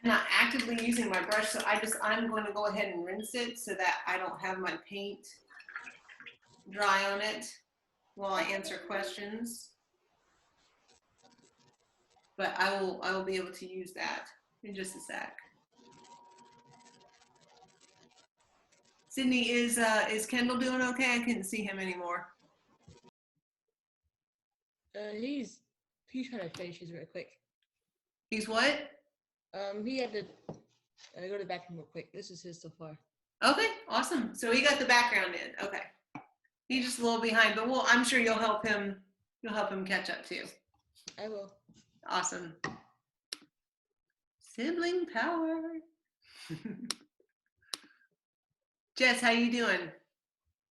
I'm not actively using my brush, so I'm going to go ahead and rinse it so that I don't have my paint dry on it while I answer questions. But I will be able to use that in just a sec. Sydney, is Kendall doing okay? I couldn't see him anymore. he's trying to finish his real quick. He's what? He had to go to the bathroom real quick. This is his so far. Okay, awesome. So he got the background in. Okay, he's just a little behind, but I'm sure you'll help him. You'll help him catch up too. I will. Awesome. Sibling power. Jess, how you doing?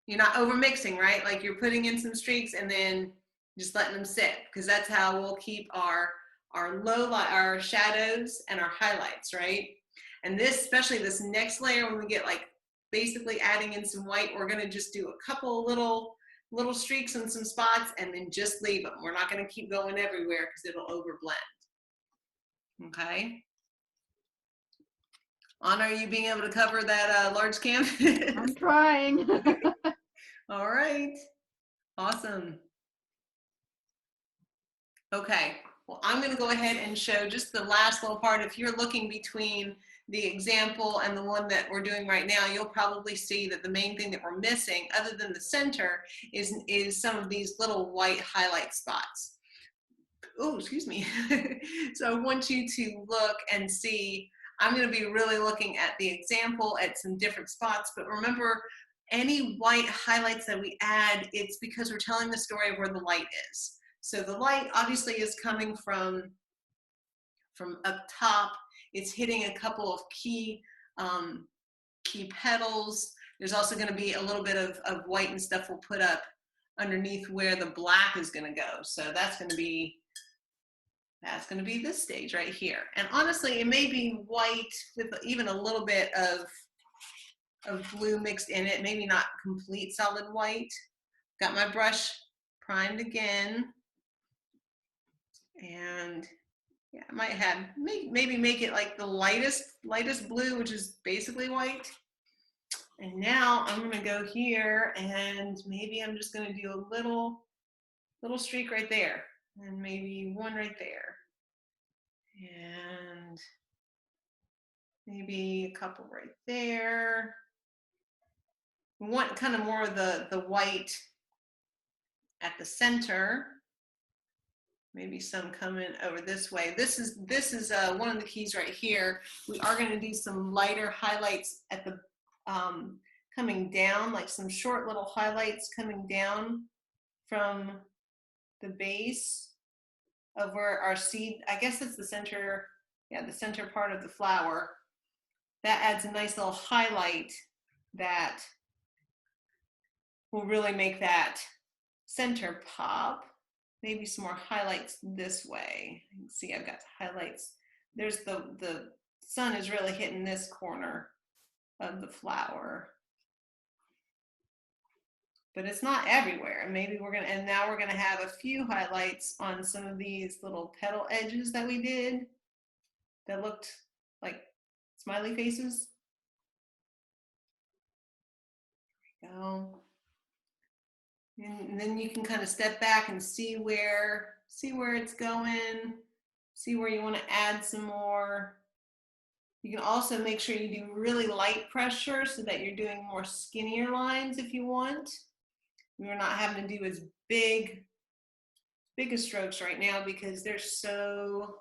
You're not over mixing, right? Like you're putting in some streaks and then just letting them sit, because that's how we'll keep our our shadows and our highlights, right? And this, especially this next layer, when we get like basically adding in some white, we're gonna just do a couple little streaks in some spots and then just leave them. We're not gonna keep going everywhere because it'll overblend. Okay. Anna, are you being able to cover that large canvas? I'm trying. All right. Awesome. Okay. Well, I'm going to go ahead and show just the last little part. If you're looking between the example and the one that we're doing right now, you'll probably see that the main thing that we're missing, other than the center, is some of these little white highlight spots. Oh, excuse me. So I want you to look and see. I'm going to be really looking at the example at some different spots, but remember, any white highlights that we add, it's because we're telling the story of where the light is. So the light obviously is coming from up top. It's hitting a couple of key petals. There's also going to be a little bit of white and stuff we'll put up underneath where the black is going to go. So that's going to be this stage right here. And honestly, it may be white with even a little bit of blue mixed in it, maybe not complete solid white. Got my brush primed again. And yeah, I might have, maybe make it like the lightest blue, which is basically white. And now I'm gonna go here and maybe I'm just gonna do a little streak right there. And maybe one right there. And maybe a couple right there. We want kind of more of the white at the center. Maybe some coming over this way. This is one of the keys right here. We are going to do some lighter highlights at the coming down, like some short little highlights coming down from the base of where our seed, I guess it's the center, yeah, the center part of the flower. That adds a nice little highlight that will really make that center pop. Maybe some more highlights this way. You can see I've got highlights. There's the sun is really hitting this corner of the flower. But it's not everywhere. Maybe and now we're gonna have a few highlights on some of these little petal edges that we did that looked like smiley faces. There we go. And then you can kind of step back and see where it's going, see where you want to add some more. You can also make sure you do really light pressure so that you're doing more skinnier lines if you want. We're not having to do as big strokes right now because they're so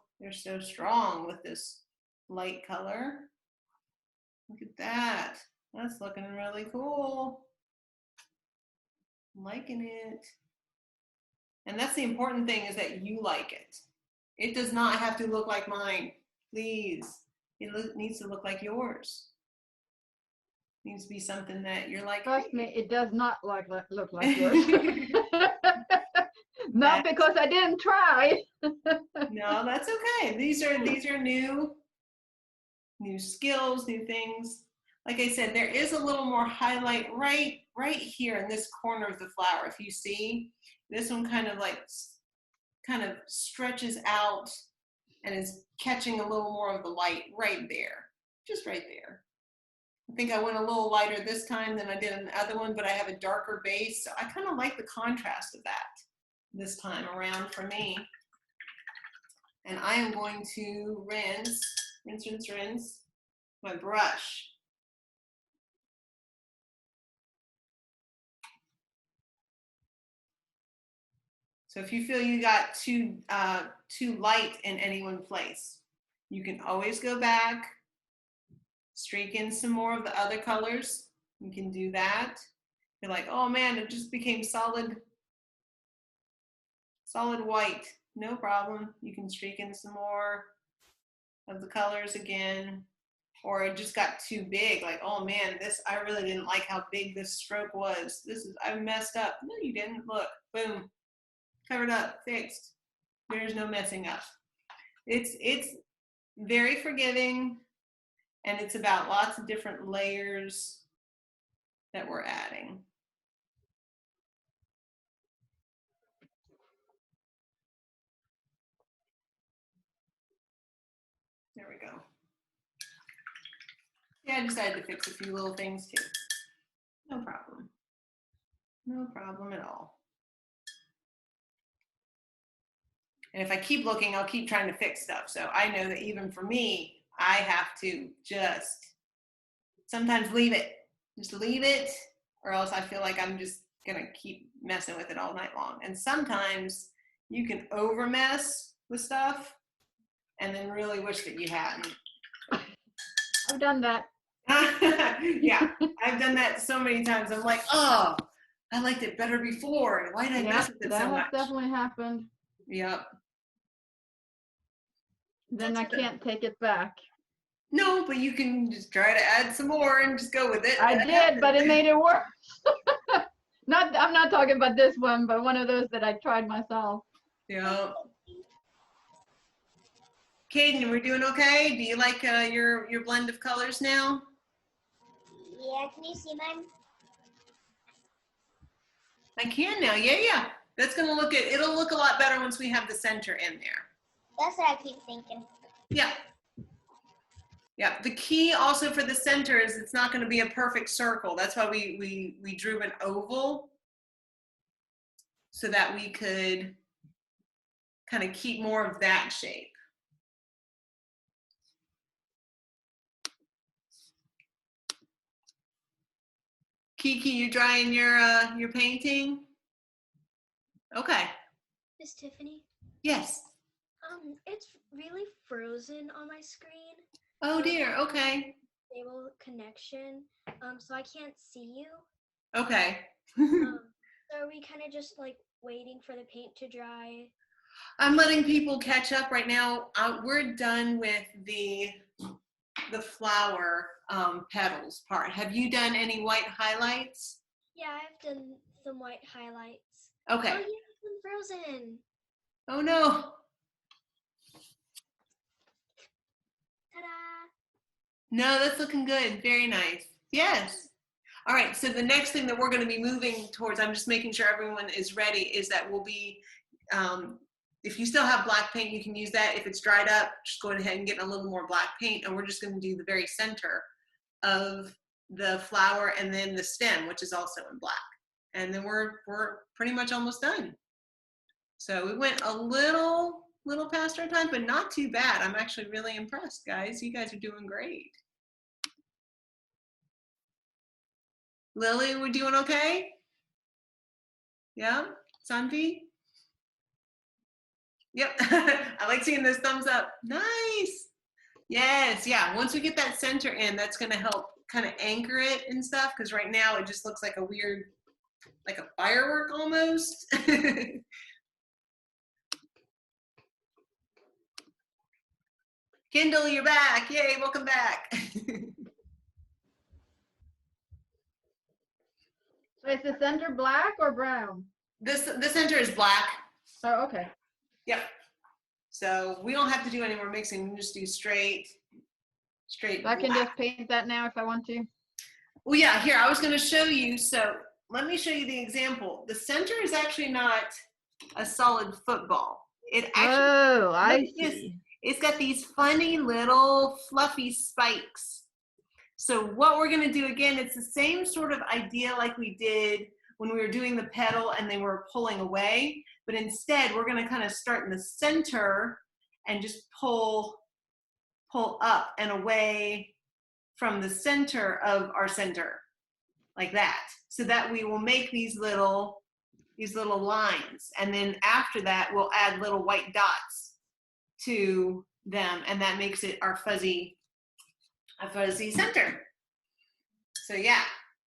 strong with this light color. Look at that. That's looking really cool. I'm liking it. And that's the important thing, is that you like it. It does not have to look like mine, please. It needs to look like yours. It needs to be something that you're like. Trust me, it does not look like yours. Not because I didn't try. No, that's okay. These are new skills, new things. Like I said, there is a little more highlight right here in this corner of the flower. If you see, this one kind of stretches out and is catching a little more of the light right there, just right there. I think I went a little lighter this time than I did in the other one, but I have a darker base, so I kind of like the contrast of that this time around for me. And I am going to rinse my brush. So if you feel you got too light in any one place, you can always go back, streak in some more of the other colors. You can do that. You're like, oh man, it just became solid white. No problem. You can streak in some more of the colors again. Or it just got too big, like, oh man, I really didn't like how big this stroke was. I messed up. No, you didn't. Look, boom. Covered up, fixed. There's no messing up. It's very forgiving, and it's about lots of different layers that we're adding. There we go. Yeah, I decided to fix a few little things too. No problem. No problem at all. And if I keep looking, I'll keep trying to fix stuff. So I know that even for me, I have to just sometimes leave it. Just leave it, or else I feel like I'm just gonna keep messing with it all night long. And sometimes you can over mess with stuff and then really wish that you hadn't. I've done that. Yeah, I've done that so many times. I'm like, oh, I liked it better before. Why did I mess with it so much? That has definitely happened. Yep. Then I can't take it back. No, but you can just try to add some more and just go with it. I did, but it made it worse. I'm not talking about this one, but one of those that I tried myself. Yeah. Caden, we're doing okay? Do you like your blend of colors now? Yeah, can you see mine? I can now. Yeah. That's gonna it'll look a lot better once we have the center in there. That's what I keep thinking. Yeah. Yeah. The key also for the center is it's not going to be a perfect circle. That's why we drew an oval, so that we could kind of keep more of that shape. Kiki, you drying your painting? Okay. Miss Tiffany? Yes. It's really frozen on my screen. Oh dear. Okay. stable connection, so I can't see you. Okay. So are we kind of just like waiting for the paint to dry? I'm letting people catch up right now. We're done with the flower petals part. Have you done any white highlights? Yeah, I've done some white highlights. Okay. Oh yeah, it's been frozen. Oh no. Ta-da! No, that's looking good. Very nice. Yes. All right. So the next thing that we're going to be moving towards, I'm just making sure everyone is ready, is that we'll be, if you still have black paint, you can use that. If it's dried up, just go ahead and get a little more black paint. And we're just going to do the very center of the flower and then the stem, which is also in black. And then we're pretty much almost done. So we went a little past our time, but not too bad. I'm actually really impressed, guys. You guys are doing great. Lily, we doing okay? Yeah? Sanvi? Yep. I like seeing those thumbs up. Nice. Yes, yeah. Once we get that center in, that's going to help kind of anchor it and stuff, because right now it just looks like a weird, like a firework almost. Kendall, you're back. Yay, welcome back. So is the center black or brown? The center is black. Oh, okay. Yep. So we don't have to do any more mixing. We can just do straight So I can black. just paint that now if I want to. Well, yeah, here, I was going to show you. So let me show you the example. The center is actually not a solid football. It actually, Oh, I look at this. see. It's got these funny little fluffy spikes. So what we're going to do again, it's the same sort of idea like we did when we were doing the petal and they were pulling away. But instead, we're going to kind of start in the center and just pull up and away from the center of our center, like that. So that we will make these little lines. And then after that, we'll add little white dots to them. And that makes it our fuzzy center. So yeah,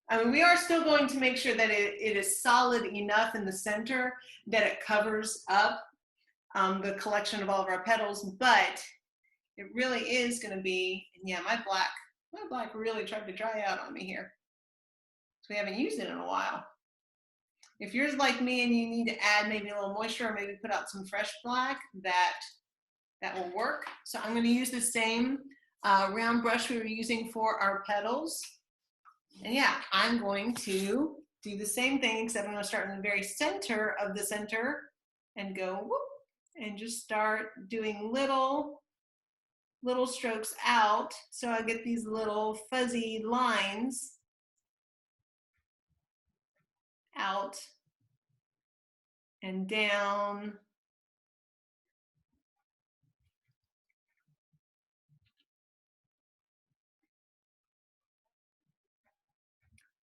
I mean, we are still going to make sure that it is solid enough in the center that it covers up the collection of all of our petals, but it really is going to be, and yeah, my black really tried to dry out on me here. So we haven't used it in a while. If yours like me and you need to add maybe a little moisture or maybe put out some fresh black, that will work. So I'm going to use the same round brush we were using for our petals. And yeah, I'm going to do the same thing, except I'm going to start in the very center of the center and go whoop, and just start doing little strokes out. So I get these little fuzzy lines out and down.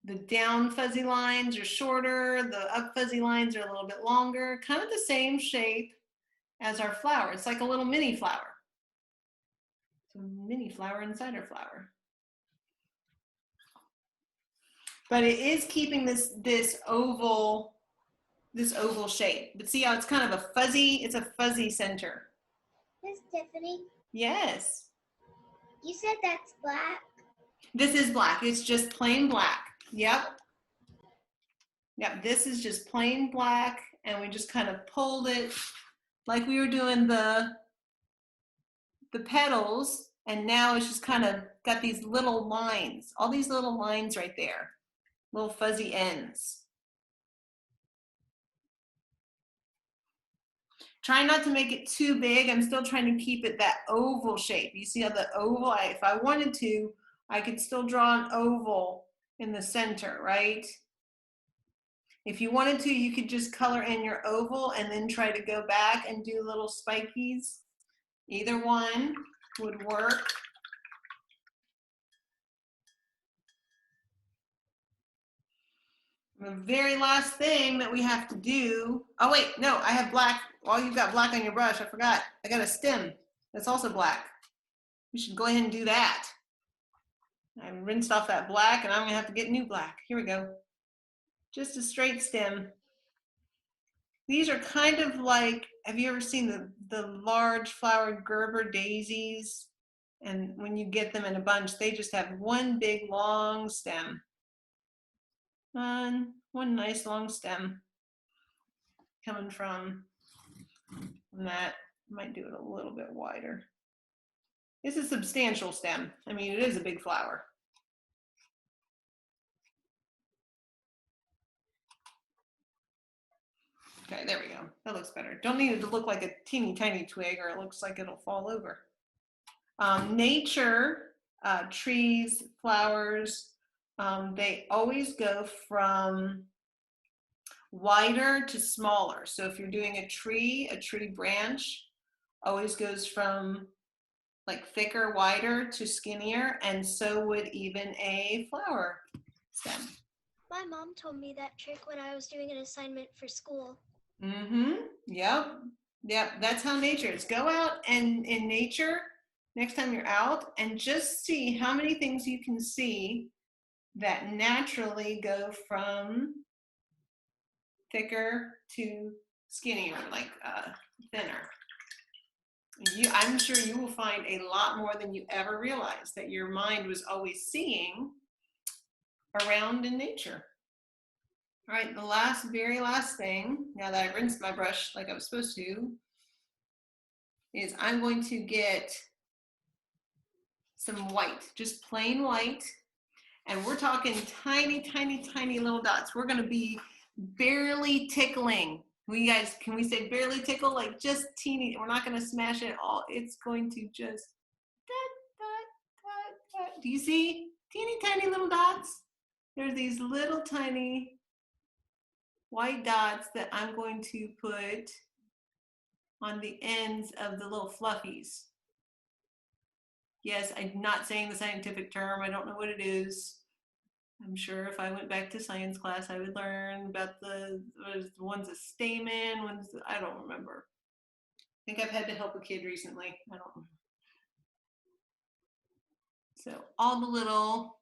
The down fuzzy lines are shorter, the up fuzzy lines are a little bit longer, kind of the same shape as our flower. It's like a little mini flower. It's a mini flower inside our flower. But it is keeping this oval shape. But see how it's kind of a fuzzy, it's a fuzzy center. Miss Tiffany, Yes. you said that's black. This is black. It's just plain black. Yep. Yep, this is just plain black, and we just kind of pulled it like we were doing the petals, and now it's just kind of got these little lines, all these little lines right there, little fuzzy ends. Try not to make it too big. I'm still trying to keep it that oval shape. You see how the oval, if I wanted to, I could still draw an oval in the center, right? If you wanted to, you could just color in your oval and then try to go back and do little spikies. Either one would work. The very last thing that we have to do, oh wait, no, I have black. While you've got black on your brush, I forgot. I got a stem that's also black. We should go ahead and do that. I rinsed off that black and I'm gonna have to get new black. Here we go. Just a straight stem. These are kind of like, have you ever seen the large flowered Gerber daisies? And when you get them in a bunch, they just have one big long stem. One nice long stem coming from that. Might do it a little bit wider. It's a substantial stem. I mean, it is a big flower. Okay, there we go. That looks better. Don't need it to look like a teeny tiny twig or it looks like it'll fall over. Nature, trees, flowers, they always go from wider to smaller. So if you're doing a tree branch always goes from like thicker, wider to skinnier, and so would even a flower stem. My mom told me that trick when I was doing an assignment for school. Mm-hmm. Yep. That's how nature is. Go out and in nature, next time you're out, and just see how many things you can see that naturally go from thicker to skinnier, like thinner. I'm sure you will find a lot more than you ever realized that your mind was always seeing around in nature. All right, the very last thing, now that I rinsed my brush like I was supposed to, is I'm going to get some white, just plain white. And we're talking tiny, tiny, tiny little dots. We're gonna be barely tickling. Can we say barely tickle? Like just teeny, we're not gonna smash it all. It's going to just, dot, dot, dot, dot. Do you see teeny tiny little dots? There's these little tiny white dots that I'm going to put on the ends of the little fluffies. Yes, I'm not saying the scientific term. I don't know what it is. I'm sure if I went back to science class, I would learn about the one's a stamen, I don't remember. I think I've had to help a kid recently. I don't remember. So all the little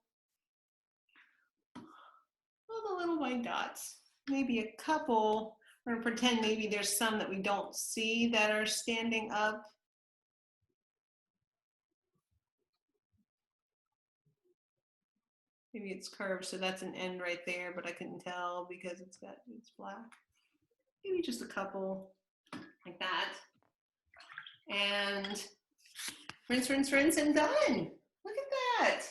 white dots, maybe a couple. We're gonna pretend maybe there's some that we don't see that are standing up. Maybe it's curved, so that's an end right there, but I couldn't tell because it's black. Maybe just a couple like that. And rinse, rinse, rinse, and done. Look at that.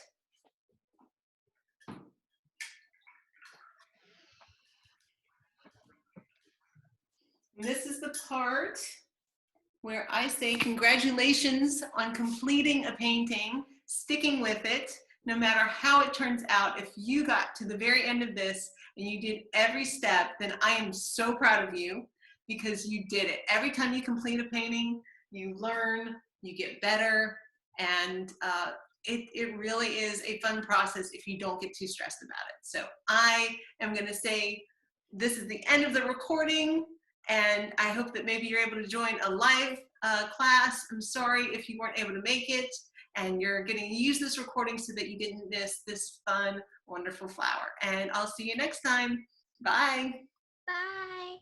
And this is the part where I say congratulations on completing a painting, sticking with it, no matter how it turns out. If you got to the very end of this and you did every step, then I am so proud of you because you did it. Every time you complete a painting, you learn, you get better, and it really is a fun process if you don't get too stressed about it. So I am gonna say this is the end of the recording, and I hope that maybe you're able to join a live class. I'm sorry if you weren't able to make it, and you're getting to use this recording so that you didn't miss this fun, wonderful flower. And I'll see you next time. Bye. Bye.